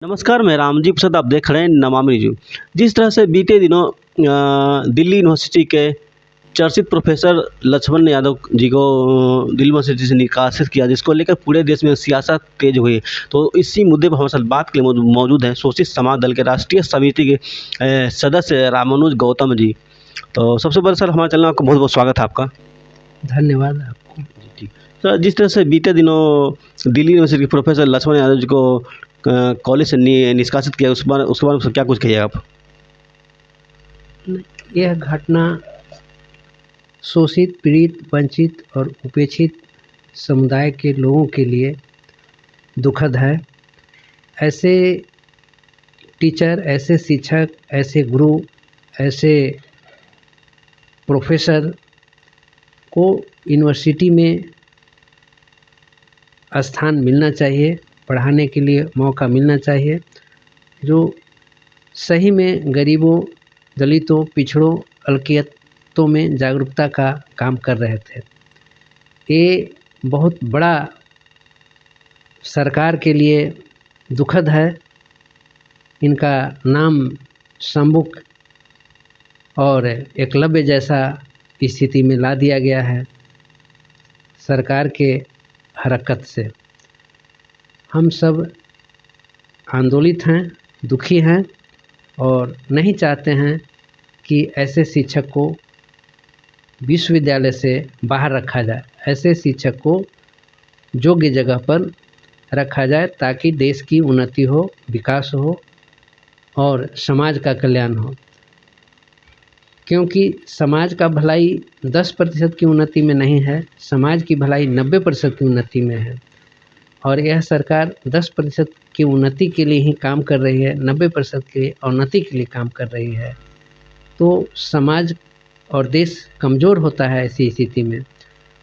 नमस्कार, मैं रामजी प्रसाद। आप देख रहे हैं नमामि न्यूज़। जिस तरह से बीते दिनों दिल्ली यूनिवर्सिटी के चर्चित प्रोफेसर लक्ष्मण यादव जी को दिल्ली यूनिवर्सिटी से निष्कासित किया, जिसको लेकर पूरे देश में सियासत तेज हुई। तो इसी मुद्दे पर हमारे साथ बात के लिए मौजूद हैं शोषित समाज दल के राष्ट्रीय समिति के सदस्य रामानुज गौतम जी। तो सबसे पहले सर, हमारे चैनल में आपका बहुत बहुत स्वागत है आपका। धन्यवाद आपको। ठीक सर, जिस तरह से बीते दिनों दिल्ली यूनिवर्सिटी के प्रोफेसर लक्ष्मण यादव जी को कॉलेज से निष्कासित किया, उसके बारे में क्या कुछ कहिए आप? यह घटना शोषित, पीड़ित, वंचित और उपेक्षित समुदाय के लोगों के लिए दुखद है। ऐसे टीचर, ऐसे शिक्षक, ऐसे गुरु, ऐसे प्रोफेसर को यूनिवर्सिटी में स्थान मिलना चाहिए, पढ़ाने के लिए मौका मिलना चाहिए, जो सही में गरीबों, दलितों, पिछड़ों, अल्पसंख्यकों में जागरूकता का काम कर रहे थे। ये बहुत बड़ा सरकार के लिए दुखद है। इनका नाम सम्मुख और एकलव्य जैसा स्थिति में ला दिया गया है सरकार के हरकत से। हम सब आंदोलित हैं, दुखी हैं और नहीं चाहते हैं कि ऐसे शिक्षक को विश्वविद्यालय से बाहर रखा जाए। ऐसे शिक्षक को योग्य जगह पर रखा जाए ताकि देश की उन्नति हो, विकास हो और समाज का कल्याण हो। क्योंकि समाज का भलाई 10% की उन्नति में नहीं है, समाज की भलाई 90% की उन्नति में है। और यह सरकार 10% की उन्नति के लिए ही काम कर रही है, 90% की अवनति के लिए काम कर रही है। तो समाज और देश कमज़ोर होता है ऐसी स्थिति में।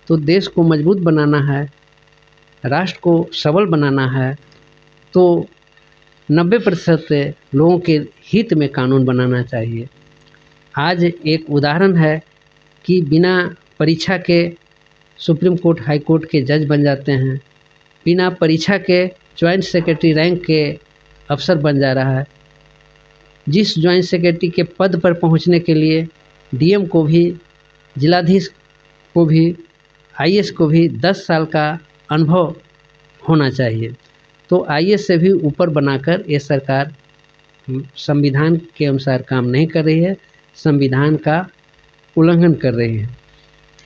तो देश को मजबूत बनाना है, राष्ट्र को सबल बनाना है, तो 90% लोगों के हित में कानून बनाना चाहिए। आज एक उदाहरण है कि बिना परीक्षा के सुप्रीम कोर्ट, हाई कोर्ट के जज बन जाते हैं, बिना परीक्षा के जॉइंट सेक्रेटरी रैंक के अफसर बन जा रहा है। जिस जॉइंट सेक्रेटरी के पद पर पहुंचने के लिए डीएम को भी, जिलाधीश को भी, आईएएस को भी 10 साल का अनुभव होना चाहिए। तो आईएएस से भी ऊपर बनाकर ये सरकार संविधान के अनुसार काम नहीं कर रही है, संविधान का उल्लंघन कर रही है,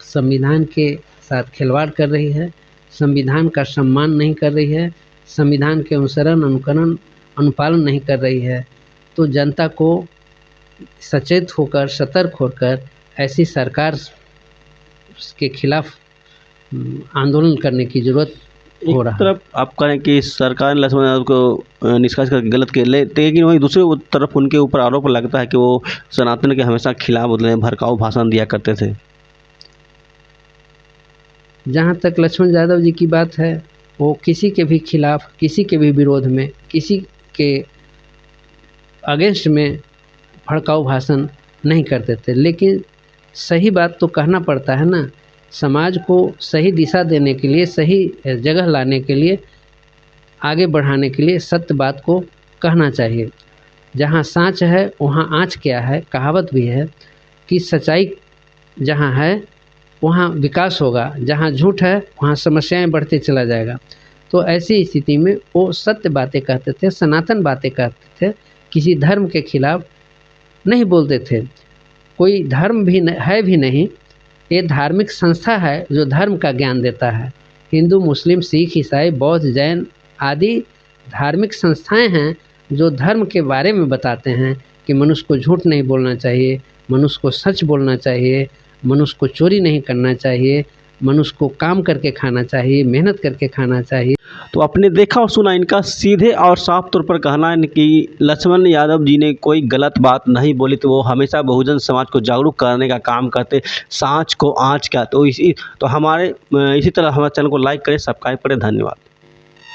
संविधान के साथ खिलवाड़ कर रही है, संविधान का सम्मान नहीं कर रही है, संविधान के अनुसरण, अनुकरण, अनुपालन नहीं कर रही है। तो जनता को सचेत होकर, सतर्क होकर ऐसी सरकार के खिलाफ आंदोलन करने की जरूरत हो रहा है। एक तरफ आप कहें कि सरकार ने लक्ष्मण यादव को निष्कासित करके गलत किया, लेकिन वहीं दूसरी तरफ उनके ऊपर आरोप लगता है कि वो सनातन के हमेशा खिलाफ भड़काऊ भाषण दिया करते थे। जहाँ तक लक्ष्मण यादव जी की बात है, वो किसी के भी खिलाफ, किसी के भी विरोध में, किसी के अगेंस्ट में भड़काऊ भाषण नहीं करते थे। लेकिन सही बात तो कहना पड़ता है ना। समाज को सही दिशा देने के लिए, सही जगह लाने के लिए, आगे बढ़ाने के लिए सत्य बात को कहना चाहिए। जहाँ साँच है वहाँ आँच क्या है, कहावत भी है कि सच्चाई जहाँ है वहाँ विकास होगा, जहाँ झूठ है वहाँ समस्याएं बढ़ते चला जाएगा। तो ऐसी स्थिति में वो सत्य बातें कहते थे, सनातन बातें कहते थे, किसी धर्म के खिलाफ नहीं बोलते थे। कोई धर्म भी है भी नहीं, ये धार्मिक संस्था है जो धर्म का ज्ञान देता है। हिंदू, मुस्लिम, सिख, ईसाई, बौद्ध, जैन आदि धार्मिक संस्थाएं हैं जो धर्म के बारे में बताते हैं कि मनुष्य को झूठ नहीं बोलना चाहिए, मनुष्य को सच बोलना चाहिए, मनुष्य को चोरी नहीं करना चाहिए, मनुष्य को काम करके खाना चाहिए, मेहनत करके खाना चाहिए। तो आपने देखा और सुना, इनका सीधे और साफ तौर पर कहना है कि लक्ष्मण यादव जी ने कोई गलत बात नहीं बोली, तो वो हमेशा बहुजन समाज को जागरूक करने का काम करते, सांच को आँच का। तो इसी तरह हमारे चैनल को लाइक करें, सब्सक्राइब करें। धन्यवाद।